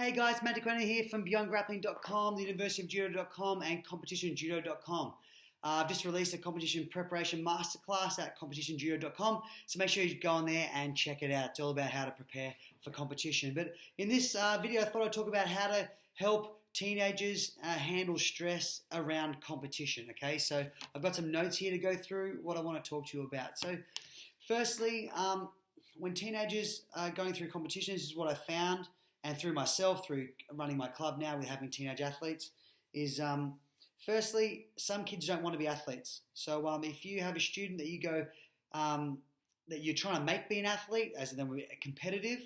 Hey guys, Matt DeQuena here from BeyondGrappling.com, the University of Judo.com and CompetitionJudo.com. I've just released a competition preparation masterclass at CompetitionJudo.com, so make sure you go on there and check it out. It's all about how to prepare for competition. But in this video, I thought I'd talk about how to help teenagers handle stress around competition. Okay, so I've got some notes here to go through what I want to talk to you about. So firstly, when teenagers are going through competition, this is what I found, and through myself, through running my club now with having teenage athletes, is firstly, some kids don't want to be athletes. So if you have a student that you go, that you're trying to make be an athlete, as in them competitive,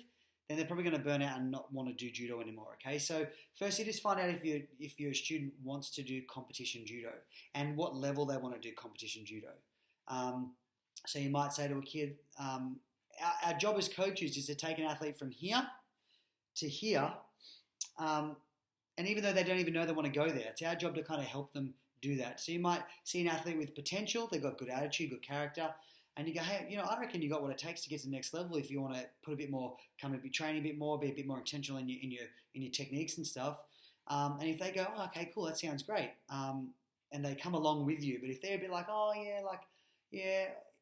then they're probably going to burn out and not want to do judo anymore, okay? So firstly, just find out if your student wants to do competition judo and what level they want to do competition judo. So you might say to a kid, our job as coaches is to take an athlete from here to here, and even though they don't even know they want to go there, it's our job to kind of help them do that. So you might see an athlete with potential, they've got good attitude, good character, and you go, hey, I reckon you got what it takes to get to the next level if you want to put a bit more, come and be training a bit more, be a bit more intentional in your techniques and stuff. And if they go, oh, okay, cool, that sounds great, and they come along with you, but if they're a bit like,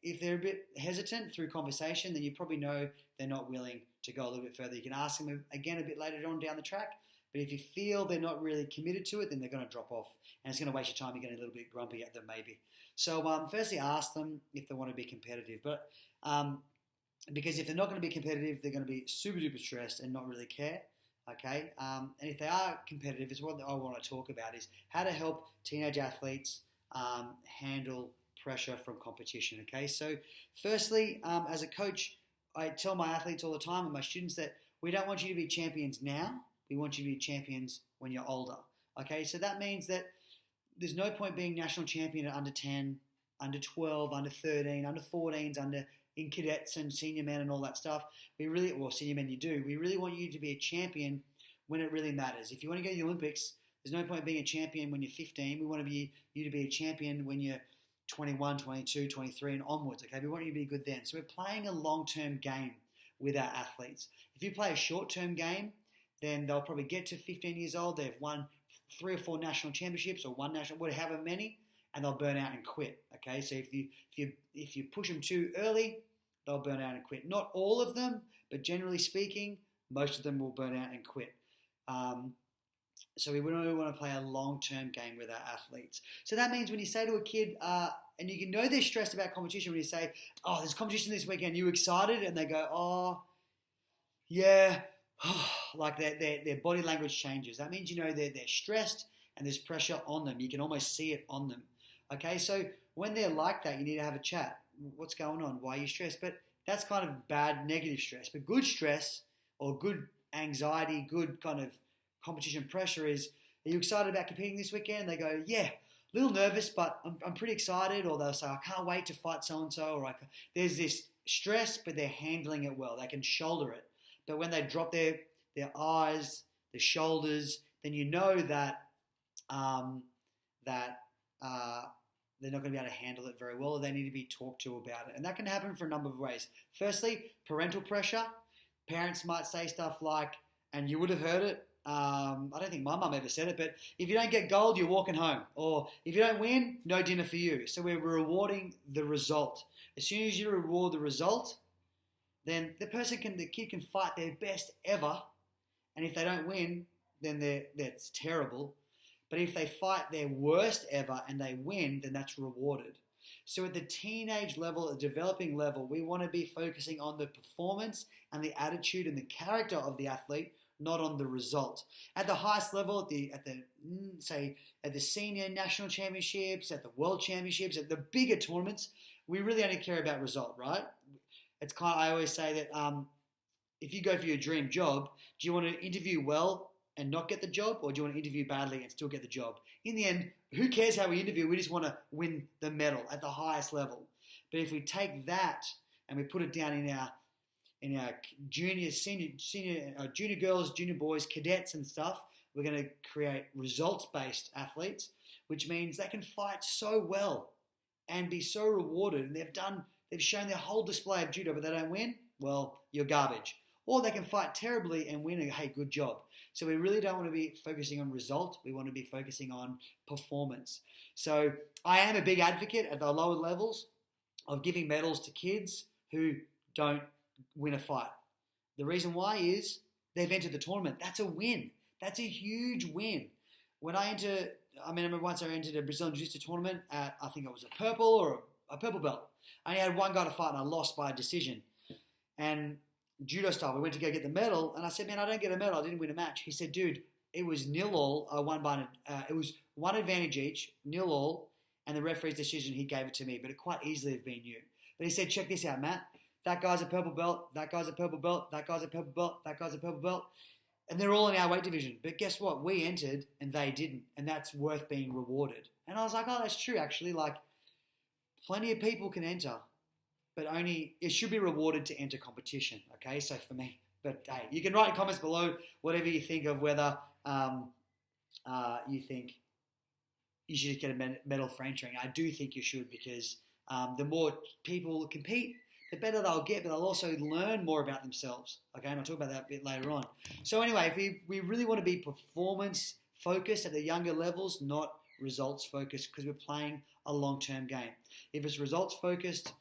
if they're a bit hesitant through conversation, then you probably know they're not willing to go a little bit further. You can ask them again a bit later on down the track, but if you feel they're not really committed to it, then they're going to drop off, and it's going to waste your time. You're getting a little bit grumpy at them maybe. So firstly, ask them if they want to be competitive, but because if they're not going to be competitive, they're going to be super duper stressed and not really care. Okay, and if they are competitive, is what I want to talk about is how to help teenage athletes handle pressure from competition. Okay, so firstly, as a coach, I tell my athletes all the time and my students that we don't want you to be champions now. We want you to be champions when you're older. Okay, so that means that there's no point being national champion at under 10, under 12, under 13, under 14s, in cadets and senior men and all that stuff. Senior men you do. We really want you to be a champion when it really matters. If you want to go to the Olympics, there's no point being a champion when you're 15. We want you to be a champion when you're 21, 22, 23 and onwards, okay? We want you to be good then. So we're playing a long-term game with our athletes. If you play a short-term game, then they'll probably get to 15 years old, they've won 3 or 4 national championships or one national, whatever many, and they'll burn out and quit, okay? So if you push them too early, they'll burn out and quit. Not all of them, but generally speaking, most of them will burn out and quit. So we really want to play a long-term game with our athletes. So that means when you say to a kid, and you can know they're stressed about competition when you say, oh, there's competition this weekend, you excited? And they go, oh, yeah, like their body language changes. That means you know they're stressed and there's pressure on them. You can almost see it on them. Okay, so when they're like that, you need to have a chat. What's going on? Why are you stressed? But that's kind of bad, negative stress. But good stress or good anxiety, good kind of competition pressure is, are you excited about competing this weekend? They go, yeah, a little nervous, but I'm pretty excited. Or they'll say, I can't wait to fight so-and-so. Or there's this stress, but they're handling it well. They can shoulder it. But when they drop their eyes, their shoulders, then you know that they're not going to be able to handle it very well, or they need to be talked to about it. And that can happen for a number of ways. Firstly, parental pressure. Parents might say stuff like, and you would have heard it, I don't think my mum ever said it, but if you don't get gold, you're walking home. Or if you don't win, no dinner for you. So we're rewarding the result. As soon as you reward the result, then the kid can fight their best ever. And if they don't win, then that's terrible. But if they fight their worst ever and they win, then that's rewarded. So at the teenage level, the developing level, we want to be focusing on the performance and the attitude and the character of the athlete, not on the result. At the highest level, at the senior national championships, at the world championships, at the bigger tournaments, we really only care about result, right? I always say that if you go for your dream job, do you want to interview well and not get the job, or do you want to interview badly and still get the job? In the end, who cares how we interview? We just want to win the medal at the highest level. But if we take that and we put it down in our junior girls, junior boys, cadets and stuff, we're going to create results-based athletes, which means they can fight so well and be so rewarded. And they've shown their whole display of judo, but they don't win. Well, you're garbage. or they can fight terribly and win a hey, good job. So we really don't want to be focusing on result. We want to be focusing on performance. So I am a big advocate at the lower levels of giving medals to kids who don't win a fight. The reason why is they've entered the tournament. That's a win. That's a huge win. I remember once I entered a Brazilian Jiu-Jitsu tournament at, I think it was a purple or a purple belt. I only had one guy to fight and I lost by a decision. And judo style, we went to go get the medal and I said, man, I don't get a medal. I didn't win a match. He said, dude, it was 0-all. I won by, it was one advantage each, 0-all, and the referee's decision, he gave it to me, but it quite easily have been you. But he said, check this out, Matt. That guy's a purple belt, that guy's a purple belt, that guy's a purple belt, that guy's a purple belt. And they're all in our weight division. But guess what? We entered and they didn't. And that's worth being rewarded. And I was like, oh, that's true, actually. Like, plenty of people can enter, but only it should be rewarded to enter competition. Okay, so for me. But hey, you can write in comments below whatever you think of whether you think you should get a medal for entering. I do think you should because the more people compete, the better they'll get, but they'll also learn more about themselves. Okay, and I'll talk about that a bit later on. So anyway, if we really want to be performance focused at the younger levels, not results focused, because we're playing a long-term game. If it's results focused,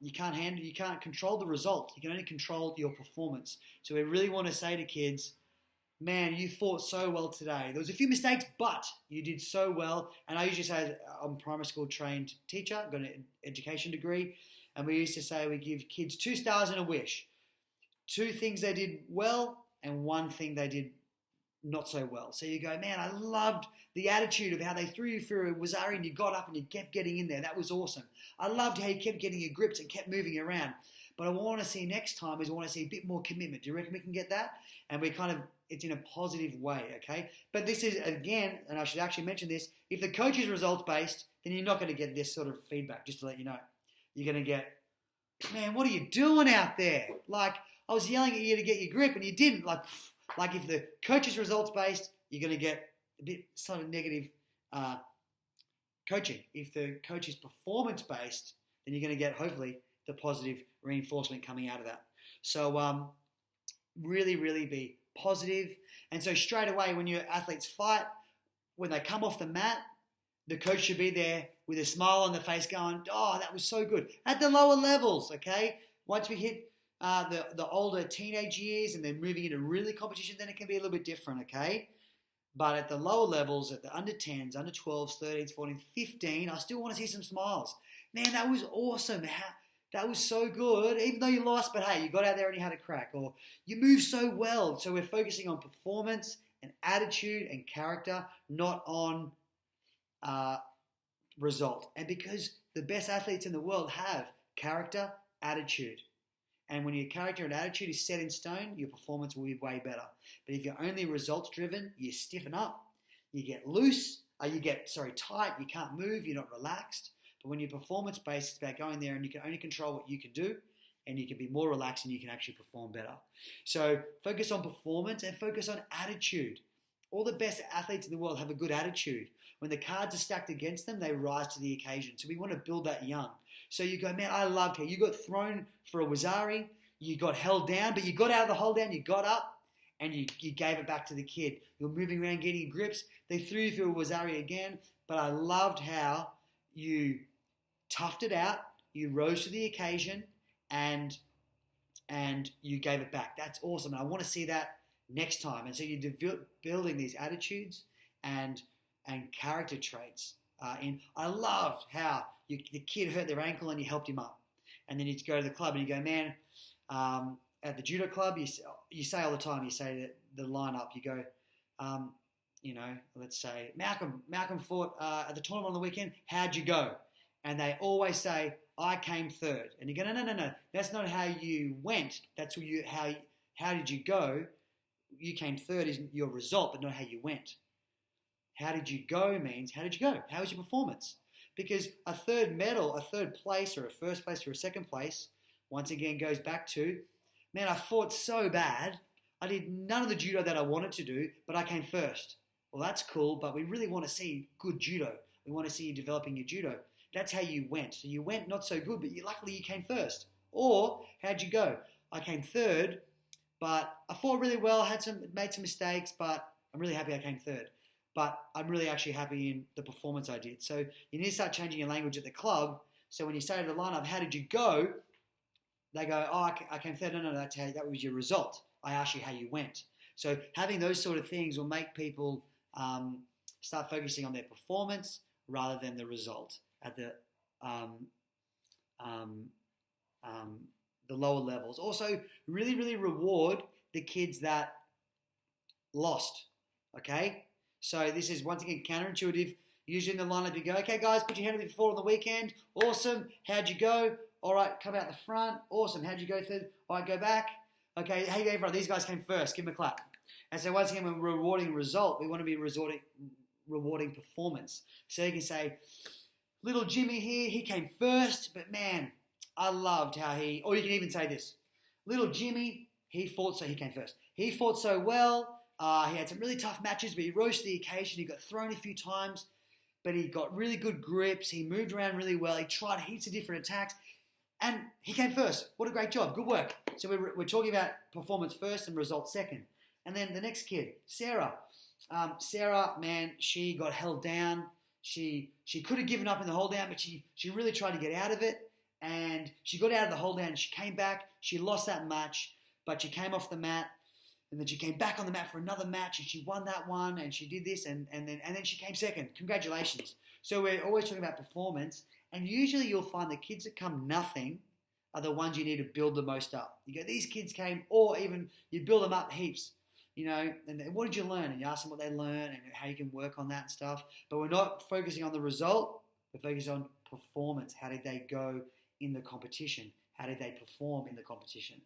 you can't control the result. You can only control your performance. So we really want to say to kids, man, you fought so well today. There was a few mistakes, but you did so well. And I usually say, I'm a primary school trained teacher, got an education degree. And we used to say we give kids 2 stars and a wish. 2 things they did well and 1 thing they did not so well. So you go, man, I loved the attitude of how they threw you through a Wazari and you got up and you kept getting in there. That was awesome. I loved how you kept getting your grips and kept moving around. But I want to see next time is I want to see a bit more commitment. Do you reckon we can get that? And it's in a positive way, okay? But this is, again, and I should actually mention this, if the coach is results-based, then you're not going to get this sort of feedback, just to let you know. You're going to get, man, what are you doing out there? Like, I was yelling at you to get your grip and you didn't. Like if the coach is results-based, you're going to get a bit sort of negative coaching. If the coach is performance-based, then you're going to get, hopefully, the positive reinforcement coming out of that. So really, really be positive. And so straight away when your athletes fight, when they come off the mat, the coach should be there with a smile on the face going, oh, that was so good. At the lower levels, okay? Once we hit the older teenage years and they're moving into really competition, then it can be a little bit different, okay? But at the lower levels, at the under 10s, under 12s, 13s, 14s, 15, I still want to see some smiles. Man, that was awesome. That was so good. Even though you lost, but hey, you got out there and you had a crack. Or you moved so well. So we're focusing on performance and attitude and character, not on result. And because the best athletes in the world have character, attitude. And when your character and attitude is set in stone, your performance will be way better. But if you're only results driven, you stiffen up, you get loose, you get tight, you can't move, you're not relaxed. But when you're performance based, it's about going there and you can only control what you can do and you can be more relaxed and you can actually perform better. So focus on performance and focus on attitude. All the best athletes in the world have a good attitude. When the cards are stacked against them, they rise to the occasion. So we want to build that young. So you go, man, I loved how you got thrown for a Wazari, you got held down, but you got out of the hold down, you got up, and you gave it back to the kid. You're moving around getting grips. They threw you through a Wazari again, but I loved how you toughed it out, you rose to the occasion, and you gave it back. That's awesome. And I want to see that next time. And so you're building these attitudes and character traits. I loved how the kid hurt their ankle and you helped him up. And then you go to the club and you go, man, at the judo club, you say all the time, you say the lineup, you go, let's say Malcolm fought at the tournament on the weekend. How'd you go? And they always say, I came third. And you go, no. That's not how you went. That's how did you go? You came third is your result, but not how you went. How did you go means, how did you go? How was your performance? Because a third medal, a third place, or a first place, or a second place, once again goes back to, man, I fought so bad. I did none of the judo that I wanted to do, but I came first. Well, that's cool, but we really want to see good judo. We want to see you developing your judo. That's how you went. So you went not so good, but luckily you came first. Or, how'd you go? I came third, But I fought really well, made some mistakes, but I'm really happy I came third. But I'm really actually happy in the performance I did. So you need to start changing your language at the club. So when you say to the lineup, how did you go? They go, oh, I came third. No, that was your result. I asked you how you went. So having those sort of things will make people start focusing on their performance rather than the result at the lower levels. Also, really, really reward the kids that lost. Okay? So this is, once again, counterintuitive. Usually in the lineup you go, okay guys, put your hand up if you fought on the weekend. Awesome. How'd you go? All right, come out the front. Awesome. How'd you go third? All right, go back. Okay, hey everyone, these guys came first. Give them a clap. And so once again, when we're rewarding result, we want to be rewarding performance. So you can say, little Jimmy here, he came first, but man, I loved how or you can even say this, little Jimmy, he came first. He fought so well. He had some really tough matches, but he rose to the occasion. He got thrown a few times, but he got really good grips. He moved around really well. He tried heaps of different attacks, and he came first. What a great job. Good work. So we're talking about performance first and results second. And then the next kid, Sarah. Sarah, man, she got held down. She could have given up in the hold down, but she really tried to get out of it. And she got out of the hold down. She came back. She lost that match, but she came off the mat. And then she came back on the mat for another match, and she won that one, and she did this, and then she came second. Congratulations. So we're always talking about performance, and usually you'll find the kids that come nothing are the ones you need to build the most up. You go, these kids came, or even you build them up heaps, and what did you learn? And you ask them what they learn and how you can work on that and stuff. But we're not focusing on the result, we're focusing on performance. How did they go in the competition? How did they perform in the competition?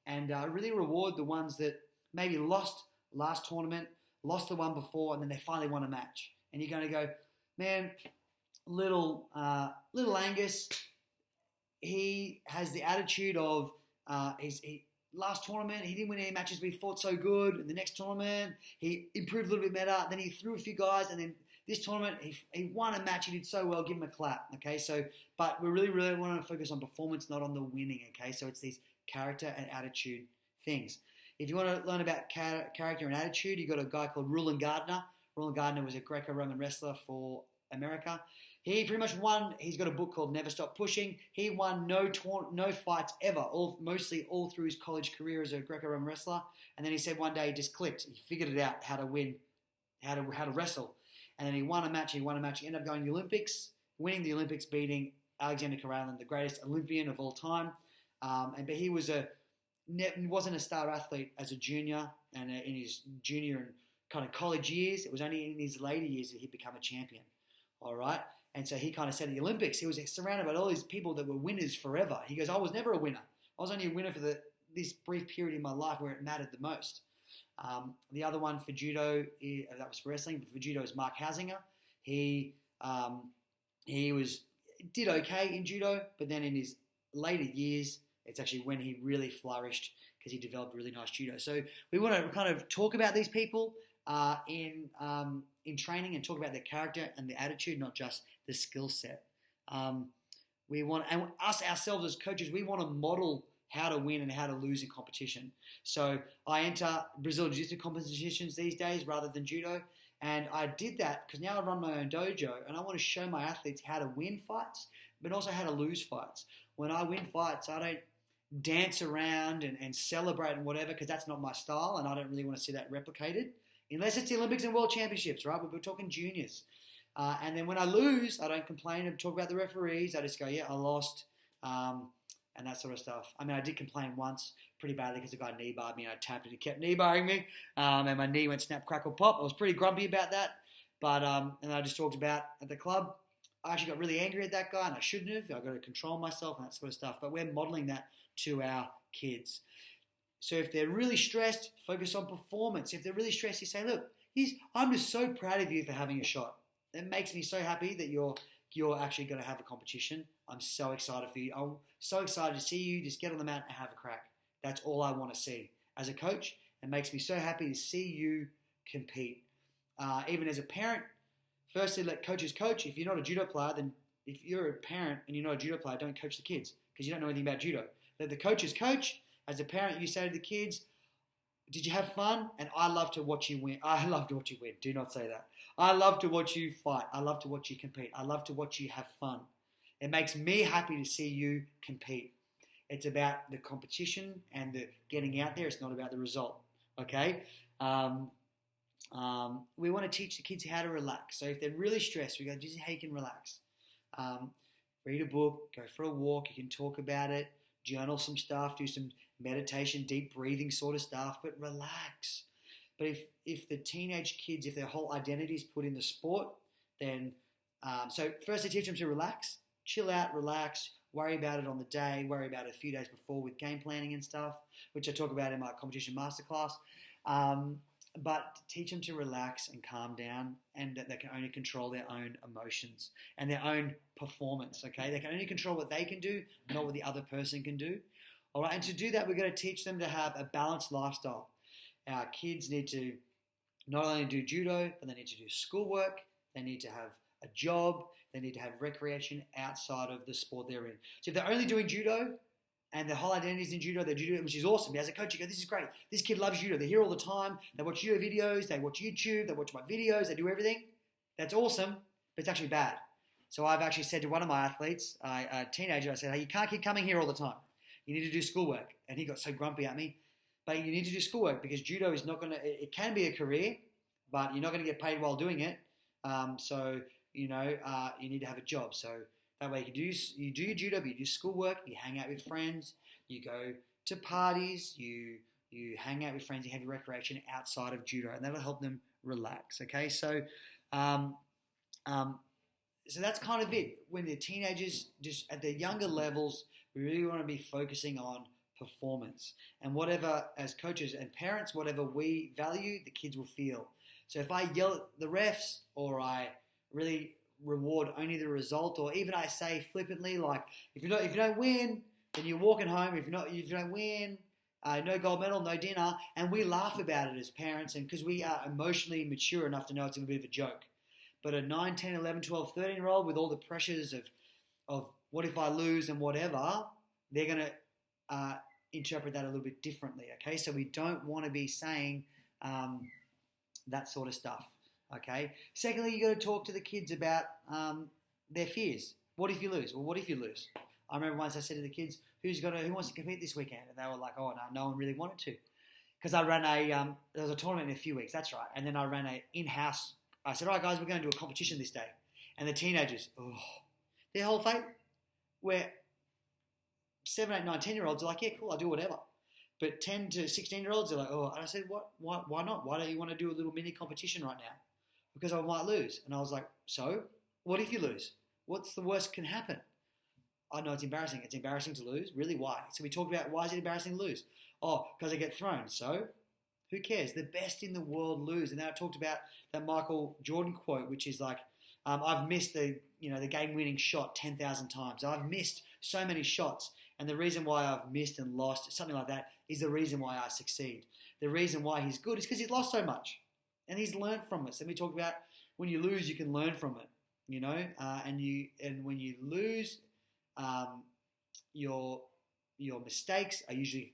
And really reward the ones that maybe lost last tournament, lost the one before, and then they finally won a match. And you're going to go, man, little Angus, he has the attitude of last tournament, he didn't win any matches, but he fought so good. In the next tournament, he improved a little bit better. Then he threw a few guys, and then this tournament, he won a match. He did so well. Give him a clap. Okay, so but we really, really want to focus on performance, not on the winning. Okay, so it's these character and attitude things. If you want to learn about character and attitude, you've got a guy called Rulon Gardner. Rulon Gardner was a Greco-Roman wrestler for America. He pretty much won. He's got a book called Never Stop Pushing. He won no fights ever, mostly all through his college career as a Greco-Roman wrestler. And then he said one day he just clicked. He figured it out how to win, how to wrestle. And then he won a match. He ended up going to the Olympics, winning the Olympics, beating Alexander Karelin, the greatest Olympian of all time. But he wasn't a star athlete as a junior, and in his junior and kind of college years. It was only in his later years that he'd become a champion. All right. And so he kind of said at the Olympics, he was surrounded by all these people that were winners forever. He goes, I was never a winner. I was only a winner for this brief period in my life where it mattered the most. The other one for judo, that was for wrestling, but for judo is Mark Hausinger. He did okay in judo, but then in his later years, it's actually when he really flourished because he developed really nice judo. So we want to kind of talk about these people in training and talk about their character and the attitude, not just the skill set. We want, and us ourselves as coaches, we want to model how to win and how to lose in competition. So I enter Brazilian Jiu-Jitsu competitions these days rather than judo. And I did that because now I run my own dojo and I want to show my athletes how to win fights, but also how to lose fights. When I win fights, I don't dance around and celebrate and whatever, because that's not my style and I don't really want to see that replicated. Unless it's the Olympics and World Championships, right? We're talking juniors. And then when I lose, I don't complain and talk about the referees. I just go, yeah, I lost, and that sort of stuff. I mean, I did complain once pretty badly because the guy knee-barred me and I tapped and he kept knee-barring me, and my knee went snap, crackle, pop. I was pretty grumpy about that. But and I just talked about at the club, I actually got really angry at that guy and I shouldn't have. I've got to control myself and that sort of stuff. But we're modeling that to our kids. So if they're really stressed, focus on performance. If they're really stressed, you say, look, I'm just so proud of you for having a shot. It makes me so happy that you're actually going to have a competition. I'm so excited for you. I'm so excited to see you just get on the mat and have a crack. That's all I want to see. As a coach, it makes me so happy to see you compete. Even as a parent, firstly, let coaches coach. If you're not a judo player, then if you're a parent and you're not a judo player, don't coach the kids because you don't know anything about judo. Let the coaches coach. As a parent, you say to the kids, did you have fun? And I love to watch you win. I love to watch you win. Do not say that. I love to watch you fight. I love to watch you compete. I love to watch you have fun. It makes me happy to see you compete. It's about the competition and the getting out there. It's not about the result. Okay? We want to teach the kids how to relax. So if they're really stressed, we go, this is how you can relax. Read a book, go for a walk. You can talk about it, journal some stuff, do some meditation, deep breathing sort of stuff, but relax. But if the teenage kids, if their whole identity is put in the sport, then, so first I teach them to relax, chill out, relax, worry about it on the day, worry about it a few days before with game planning and stuff, which I talk about in my competition masterclass. But teach them to relax and calm down, and that they can only control their own emotions and their own performance, okay? They can only control what they can do, not what the other person can do. All right, and to do that, we're going to teach them to have a balanced lifestyle. Our kids need to not only do judo, but they need to do schoolwork, they need to have a job, they need to have recreation outside of the sport they're in. So if they're only doing judo, and their whole identity is in judo, they judo, which is awesome. As a coach, you go, this is great. This kid loves judo. They're here all the time. They watch judo videos. They watch YouTube. They watch my videos. They do everything. That's awesome, but it's actually bad. So I've actually said to one of my athletes, a teenager, I said, hey, you can't keep coming here all the time. You need to do schoolwork. And he got so grumpy at me. But you need to do schoolwork because judo is not going to, it can be a career, but you're not going to get paid while doing it. So, you need to have a job. So that way you do your judo, but you do schoolwork, you hang out with friends, you go to parties, you hang out with friends, you have your recreation outside of judo, and that'll help them relax, okay? So so that's kind of it. When they're teenagers, just at the younger levels, we really want to be focusing on performance. And whatever, as coaches and parents, whatever we value, the kids will feel. So if I yell at the refs or I really reward only the result, or even I say flippantly, like if you don't win, then you're walking home. If you don't win, no gold medal, no dinner, and we laugh about it as parents, and because we are emotionally mature enough to know it's a bit of a joke. But a 9, 10, 11, 12, 13-year-old with all the pressures of what if I lose and whatever, they're going to interpret that a little bit differently. Okay, so we don't want to be saying that sort of stuff. Okay. Secondly, you got to talk to the kids about their fears. What if you lose? Well, what if you lose? I remember once I said to the kids, "Who wants to compete this weekend?" And they were like, "Oh no one really wanted to," because I ran there was a tournament in a few weeks. That's right. And then I ran a in-house. I said, "All right, guys, we're going to do a competition this day." And the teenagers, their whole fate, where 7, 8, 9, 10-year-olds are like, "Yeah, cool, I'll do whatever." But 10 to 16-year-olds are like, "Oh," and I said, "What? Why not? Why don't you want to do a little mini competition right now?" Because I might lose. And I was like, so? What if you lose? What's the worst can happen? I know it's embarrassing. It's embarrassing to lose? Really, why? So we talked about why is it embarrassing to lose? Oh, because I get thrown. So? Who cares? The best in the world lose. And then I talked about that Michael Jordan quote, which is like, I've missed the game-winning shot 10,000 times. I've missed so many shots. And the reason why I've missed and lost, something like that, is the reason why I succeed. The reason why he's good is because he's lost so much. And he's learned from us. And we talk about when you lose, you can learn from it, and when you lose, your mistakes are usually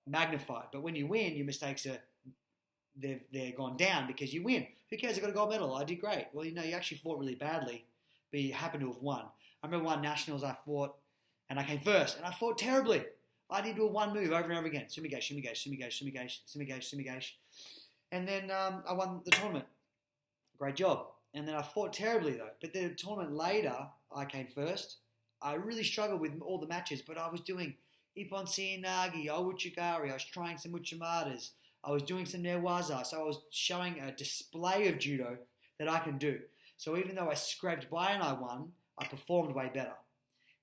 magnified. But when you win, your mistakes they're gone down because you win. Who cares? I got a gold medal. I did great. Well, you actually fought really badly, but you happen to have won. I remember one nationals I fought, and I came first, and I fought terribly. I did do one move over and over again. Sumigate, sumigate, sumigate, sumigate, sumigate, sumigate. And then I won the tournament. Great job. And then I fought terribly though. But the tournament later, I came first. I really struggled with all the matches, but I was doing Ippon Seoi-nage, Ouchigari. I was trying some Uchamatas. I was doing some Newaza. So I was showing a display of judo that I can do. So even though I scraped by and I won, I performed way better.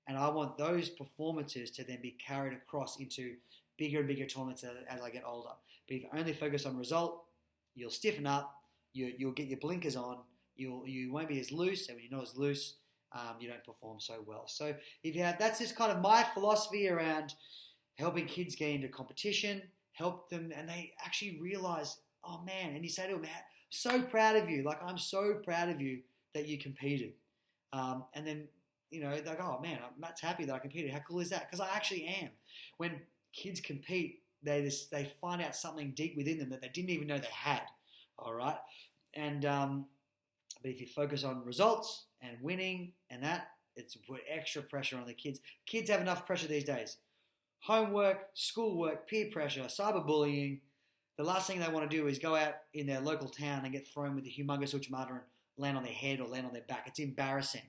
And I want those performances to then be carried across into bigger and bigger tournaments as I get older. But if you only focus on result, you'll stiffen up, you'll get your blinkers on, you won't be as loose, and when you're not as loose, you don't perform so well. So that's just kind of my philosophy around helping kids get into competition, help them, and they actually realize, oh man, and you say to them, man, I'm so proud of you, like I'm so proud of you that you competed. And then, they're like, oh man, Matt's happy that I competed. How cool is that? Because I actually am. When kids compete, they find out something deep within them that they didn't even know they had. All right, and but if you focus on results and winning and that, it's put extra pressure on the kids. Kids have enough pressure these days: homework, schoolwork, peer pressure, cyberbullying. The last thing they want to do is go out in their local town and get thrown with a humongous uchimata and land on their head or land on their back. It's embarrassing.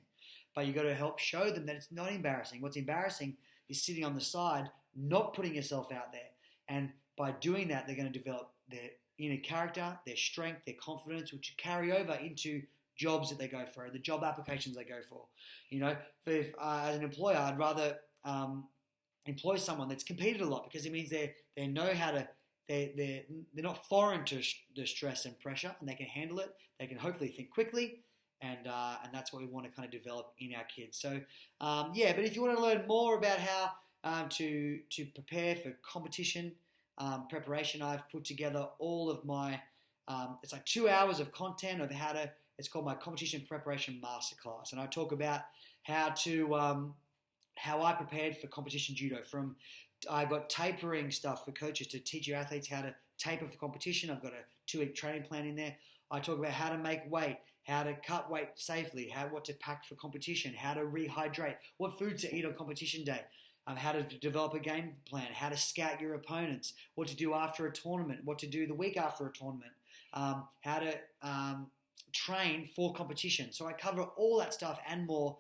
But you've got to help show them that it's not embarrassing. What's embarrassing is sitting on the side, not putting yourself out there. And by doing that, they're going to develop their inner character, their strength, their confidence, which carry over into jobs that they go for, the job applications they go for. You know, if as an employer, I'd rather employ someone that's competed a lot, because it means they know how to. They're not foreign to the stress and pressure, and they can handle it. They can hopefully think quickly, and that's what we want to kind of develop in our kids. So but if you want to learn more about how to prepare for competition preparation, I've put together all of my it's like 2 hours of content of how to. It's called my Competition Preparation Masterclass, and I talk about how I prepared for competition judo. I got tapering stuff for coaches to teach your athletes how to taper for competition. I've got a 2-week training plan in there. I talk about how to make weight, how to cut weight safely, what to pack for competition, how to rehydrate, what foods to eat on competition day, how to develop a game plan, how to scout your opponents, what to do after a tournament, what to do the week after a tournament, how to train for competition. So I cover all that stuff and more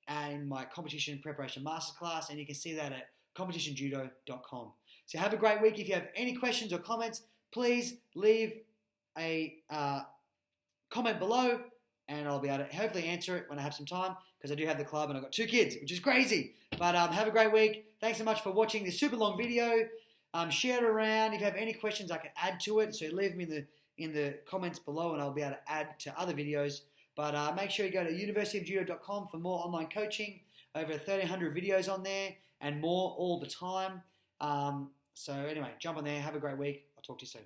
in my Competition Preparation Masterclass, and you can see that at competitionjudo.com. So have a great week. If you have any questions or comments, please leave a comment below, and I'll be able to hopefully answer it when I have some time, because I do have the club and I've got 2 kids, which is crazy. But have a great week. Thanks so much for watching this super long video. Share it around. If you have any questions, I can add to it. So leave me in the comments below, and I'll be able to add to other videos. But make sure you go to universityofjudo.com for more online coaching. Over 1,300 videos on there and more all the time. So anyway, jump on there. Have a great week. I'll talk to you soon.